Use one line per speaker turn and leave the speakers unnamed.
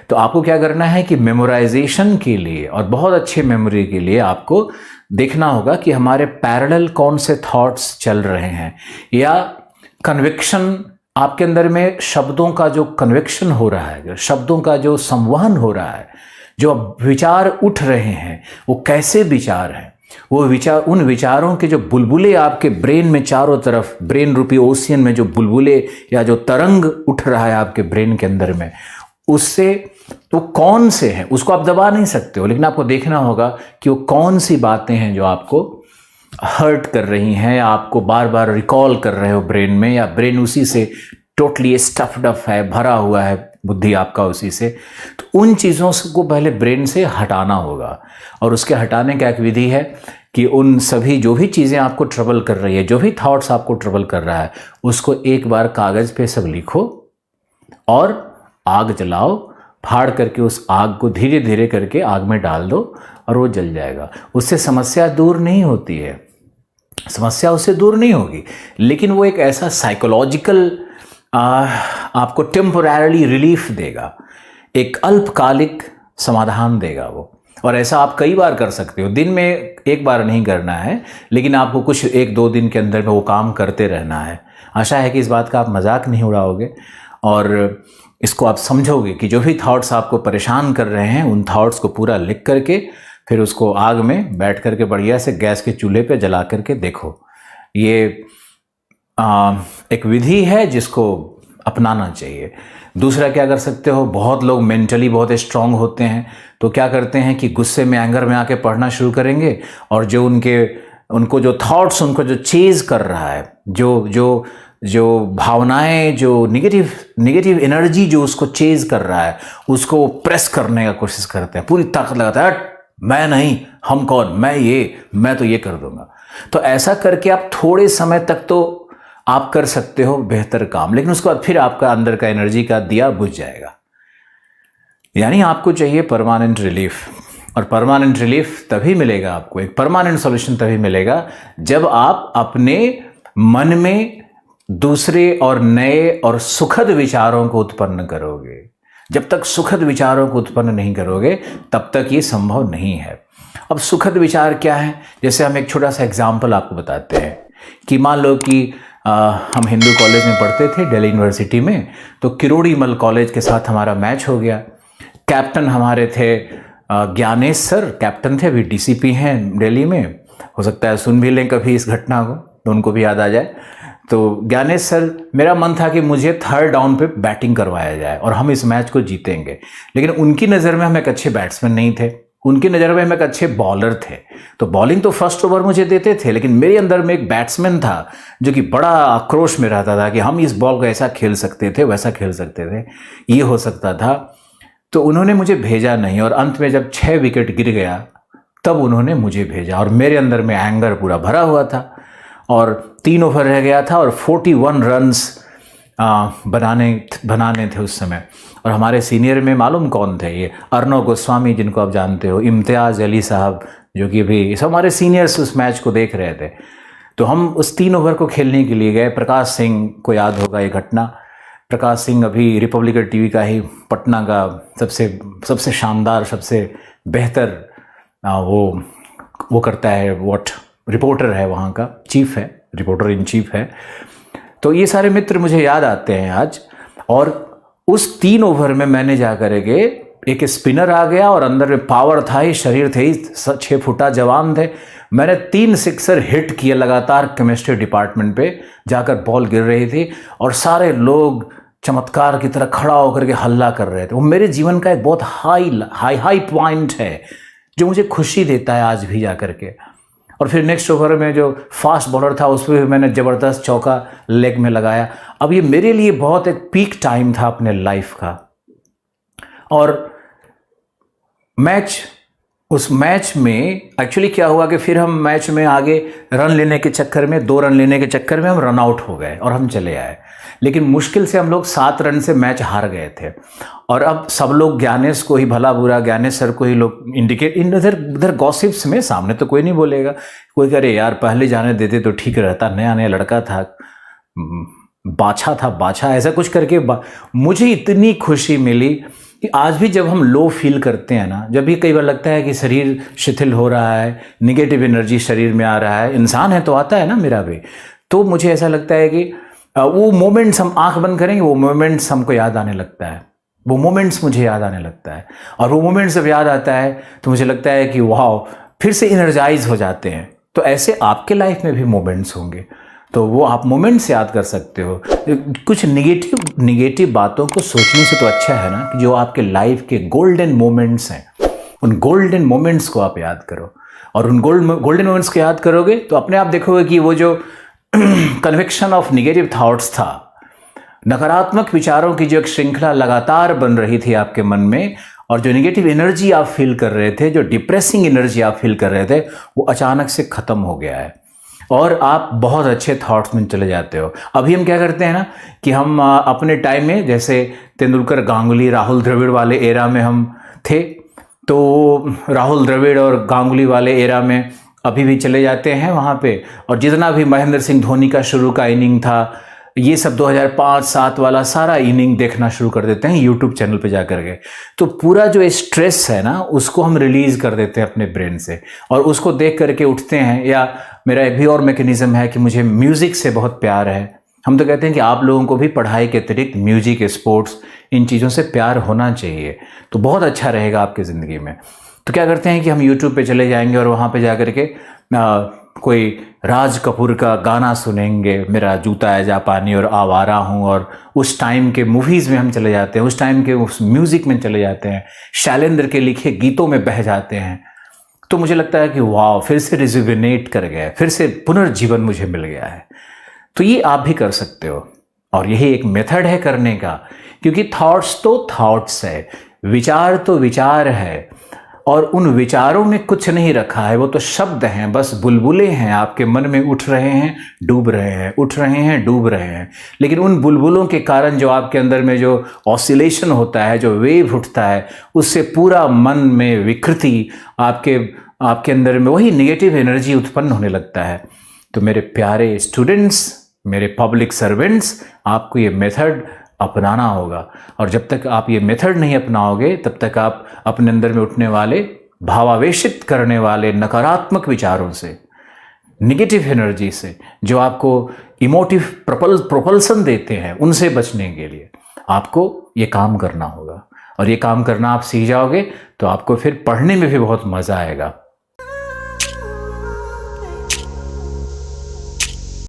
तो आपको क्या करना है कि मेमोराइजेशन के लिए और बहुत अच्छे मेमोरी के लिए आपको देखना होगा कि हमारे पैरेलल कौन से थॉट्स चल रहे हैं, या कन्विक्शन आपके अंदर में शब्दों का जो कन्विक्शन हो रहा है, शब्दों का जो संवहन हो रहा है, जो विचार उठ रहे हैं वो कैसे विचार हैं, वो विचार, उन विचारों के जो बुलबुले आपके ब्रेन में चारों तरफ, ब्रेन रूपी ओशियन में जो बुलबुले या जो तरंग उठ रहा है आपके ब्रेन के अंदर में, उससे वो कौन से हैं उसको आप दबा नहीं सकते हो, लेकिन आपको देखना होगा कि वो कौन सी बातें हैं जो आपको हर्ट कर रही हैं, या आपको बार बार रिकॉल कर रहे हो ब्रेन में, या ब्रेन उसी से टोटली स्टफ्ड अप है, भरा हुआ है बुद्धि आपका उसी से। तो उन चीज़ों को पहले ब्रेन से हटाना होगा, और उसके हटाने का एक विधि है कि उन सभी जो भी चीज़ें आपको ट्रबल कर रही है, जो भी थॉट्स आपको ट्रबल कर रहा है, उसको एक बार कागज़ पे सब लिखो और आग जलाओ, फाड़ करके उस आग को धीरे धीरे करके आग में डाल दो और वो जल जाएगा। उससे समस्या दूर नहीं होती है, समस्या उससे दूर नहीं होगी, लेकिन वो एक ऐसा साइकोलॉजिकल आपको टेम्पोररी रिलीफ देगा, एक अल्पकालिक समाधान देगा वो। और ऐसा आप कई बार कर सकते हो, दिन में एक बार नहीं करना है, लेकिन आपको कुछ 1-2 दिन के अंदर में वो काम करते रहना है। आशा है कि इस बात का आप मजाक नहीं उड़ाओगे और इसको आप समझोगे कि जो भी थॉट्स आपको परेशान कर रहे हैं, उन थॉट्स को पूरा लिख करके फिर उसको आग में बैठ करके बढ़िया से गैस के चूल्हे पे जला करके देखो। ये एक विधि है जिसको अपनाना चाहिए। दूसरा क्या कर सकते हो, बहुत लोग मेंटली बहुत स्ट्रांग होते हैं, तो क्या करते हैं कि गुस्से में, एंगर में आके पढ़ना शुरू करेंगे, और जो उनको जो थॉट्स उनको जो चेज कर रहा है, जो भावनाएं, जो निगेटिव एनर्जी जो उसको चेज कर रहा है, उसको प्रेस करने का कोशिश करते हैं, पूरी ताकत लगाता है, मैं नहीं, हम कौन, मैं तो ये कर दूंगा। तो ऐसा करके आप थोड़े समय तक तो आप कर सकते हो बेहतर काम, लेकिन उसके बाद फिर आपका अंदर का एनर्जी का दिया बुझ जाएगा। यानी आपको चाहिए परमानेंट रिलीफ, और परमानेंट रिलीफ तभी मिलेगा आपको, एक परमानेंट सॉल्यूशन तभी मिलेगा जब आप अपने मन में दूसरे और नए और सुखद विचारों को उत्पन्न करोगे। जब तक सुखद विचारों को उत्पन्न नहीं करोगे तब तक ये संभव नहीं है। अब सुखद विचार क्या है, जैसे हम एक छोटा सा एग्जाम्पल आपको बताते हैं कि मान लो कि हम हिंदू कॉलेज में पढ़ते थे दिल्ली यूनिवर्सिटी में, तो किरोड़ीमल कॉलेज के साथ हमारा मैच हो गया। कैप्टन हमारे थे ज्ञानेश सर, कैप्टन थे, अभी डीसीपी हैं दिल्ली में, हो सकता है सुन भी लें कभी इस घटना को तो उनको भी याद आ जाए। तो ज्ञानेश सर, मेरा मन था कि मुझे 3rd डाउन पे बैटिंग करवाया जाए और हम इस मैच को जीतेंगे, लेकिन उनकी नज़र में हम एक अच्छे बैट्समैन नहीं थे, उनकी नज़र में हम एक अच्छे बॉलर थे। तो बॉलिंग तो फर्स्ट ओवर मुझे देते थे, लेकिन मेरे अंदर में एक बैट्समैन था जो कि बड़ा आक्रोश में रहता था कि हम इस बॉल को ऐसा खेल सकते थे, वैसा खेल सकते थे, ये हो सकता था। तो उन्होंने मुझे भेजा नहीं, और अंत में जब 6 विकेट गिर गया तब उन्होंने मुझे भेजा, और मेरे अंदर में एंगर पूरा भरा हुआ था, और 3 ओवर रह गया था और 41 रन्स बनाने थे उस समय। और हमारे सीनियर में मालूम कौन थे, ये अर्नव गोस्वामी, जिनको आप जानते हो, इम्तियाज़ अली साहब, जो कि भी सब हमारे सीनियर्स उस मैच को देख रहे थे। तो हम उस 3 ओवर को खेलने के लिए गए। प्रकाश सिंह को याद होगा ये घटना। प्रकाश सिंह अभी रिपब्लिकन टीवी का ही पटना का सबसे शानदार, सबसे बेहतर वो करता है, रिपोर्टर है, वहाँ का चीफ है, रिपोर्टर इन चीफ है। तो ये सारे मित्र मुझे याद आते हैं आज। और उस 3 ओवर में मैंने जाकर एक स्पिनर आ गया, और अंदर में पावर था ही, शरीर थे ही, 6 फुटा जवान थे। मैंने 3 सिक्सर हिट किए लगातार केमिस्ट्री डिपार्टमेंट पे जाकर, बॉल गिर रही थी और सारे लोग चमत्कार की तरह खड़ा होकर के हल्ला कर रहे थे। वो मेरे जीवन का एक बहुत हाई पॉइंट है जो मुझे खुशी देता है आज भी जाकर के। और फिर नेक्स्ट ओवर में जो फास्ट बॉलर था उस पर भी मैंने ज़बरदस्त चौका लेग में लगाया। अब ये मेरे लिए बहुत एक पीक टाइम था अपने लाइफ का। और उस मैच में एक्चुअली क्या हुआ कि फिर हम मैच में आगे रन लेने के चक्कर में, 2 रन लेने के चक्कर में हम रन आउट हो गए और हम चले आए। लेकिन मुश्किल से हम लोग 7 रन से मैच हार गए थे। और अब सब लोग ज्ञानेश को ही, भला बुरा ज्ञानेश सर को ही लोग इंडिकेट, इधर गॉसिप्स में, सामने तो कोई नहीं बोलेगा, कोई करे यार पहले जाने देते तो ठीक रहता, नया नया लड़का था, बाछा था, ऐसा कुछ करके मुझे इतनी खुशी मिली कि आज भी जब हम लो फील करते हैं ना, जब भी कई बार लगता है कि शरीर शिथिल हो रहा है, निगेटिव एनर्जी शरीर में आ रहा है, इंसान है तो आता है ना मेरा भी, तो मुझे ऐसा लगता है कि वो मोमेंट्स, हम आंख बंद करेंगे, वो मोमेंट्स हमको याद आने लगता है, वो मोमेंट्स मुझे याद आने लगता है। और वो मोमेंट्स जब याद आता है तो मुझे लगता है कि वाह, फिर से इनर्जाइज हो जाते हैं। तो ऐसे आपके लाइफ में भी मोमेंट्स होंगे, तो वो आप मोमेंट्स याद कर सकते हो। कुछ निगेटिव बातों को सोचने से तो अच्छा है ना कि जो आपके लाइफ के गोल्डन मोमेंट्स हैं, उन गोल्डन मोमेंट्स को आप याद करो। और उन गोल्डन मोमेंट्स को याद करोगे तो अपने आप देखोगे कि वो जो कन्विक्शन ऑफ निगेटिव थॉट्स था, नकारात्मक विचारों की जो एक श्रृंखला लगातार बन रही थी आपके मन में, और जो निगेटिव एनर्जी आप फील कर रहे थे, जो डिप्रेसिंग एनर्जी आप फील कर रहे थे, वो अचानक से खत्म हो गया है और आप बहुत अच्छे थॉट्स में चले जाते हो। अभी हम क्या करते हैं ना कि हम अपने टाइम में, जैसे तेंदुलकर, गांगुली, राहुल द्रविड़ वाले एरा में हम थे, तो राहुल द्रविड़ और गांगुली वाले एरा में अभी भी चले जाते हैं वहाँ पे। और जितना भी महेंद्र सिंह धोनी का शुरू का इनिंग था, ये सब 2005-07 वाला सारा इनिंग देखना शुरू कर देते हैं यूट्यूब चैनल पे जा करके। तो पूरा जो स्ट्रेस है ना, उसको हम रिलीज़ कर देते हैं अपने ब्रेन से, और उसको देख करके उठते हैं। या मेरा एक भी और मैकेनिज़्म है कि मुझे म्यूज़िक से बहुत प्यार है। हम तो कहते हैं कि आप लोगों को भी पढ़ाई के अतिरिक्त म्यूज़िक, स्पोर्ट्स, इन चीज़ों से प्यार होना चाहिए, तो बहुत अच्छा रहेगा आपकी ज़िंदगी में। तो क्या करते हैं कि हम यूट्यूब पे चले जाएंगे और वहाँ पे जा करके कोई राज कपूर का गाना सुनेंगे, मेरा जूता है जापानी और आवारा हूँ, और उस टाइम के मूवीज़ में हम चले जाते हैं, उस टाइम के उस म्यूज़िक में चले जाते हैं, शैलेंद्र के लिखे गीतों में बह जाते हैं। तो मुझे लगता है कि वाह, फिर से रिजुविनेट कर गया, फिर से पुनर्जीवन मुझे मिल गया है। तो ये आप भी कर सकते हो, और यही एक मेथड है करने का, क्योंकि थॉट्स तो थॉट्स है, विचार तो विचार है, और उन विचारों में कुछ नहीं रखा है, वो तो शब्द हैं, बस बुलबुले हैं, आपके मन में उठ रहे हैं, डूब रहे हैं, उठ रहे हैं, डूब रहे हैं। लेकिन उन बुलबुलों के कारण जो आपके अंदर में जो ऑसिलेशन होता है, जो वेव उठता है, उससे पूरा मन में विकृति, आपके अंदर में वही नेगेटिव एनर्जी उत्पन्न होने लगता है। तो मेरे प्यारे स्टूडेंट्स, मेरे पब्लिक सर्वेंट्स, आपको ये मेथड अपनाना होगा। और जब तक आप ये मेथड नहीं अपनाओगे, तब तक आप अपने अंदर में उठने वाले, भावावेशित करने वाले नकारात्मक विचारों से, निगेटिव एनर्जी से, जो आपको इमोटिव प्रोपल्सन देते हैं, उनसे बचने के लिए आपको ये काम करना होगा। और ये काम करना आप सीख जाओगे तो आपको फिर पढ़ने में भी बहुत मज़ा आएगा।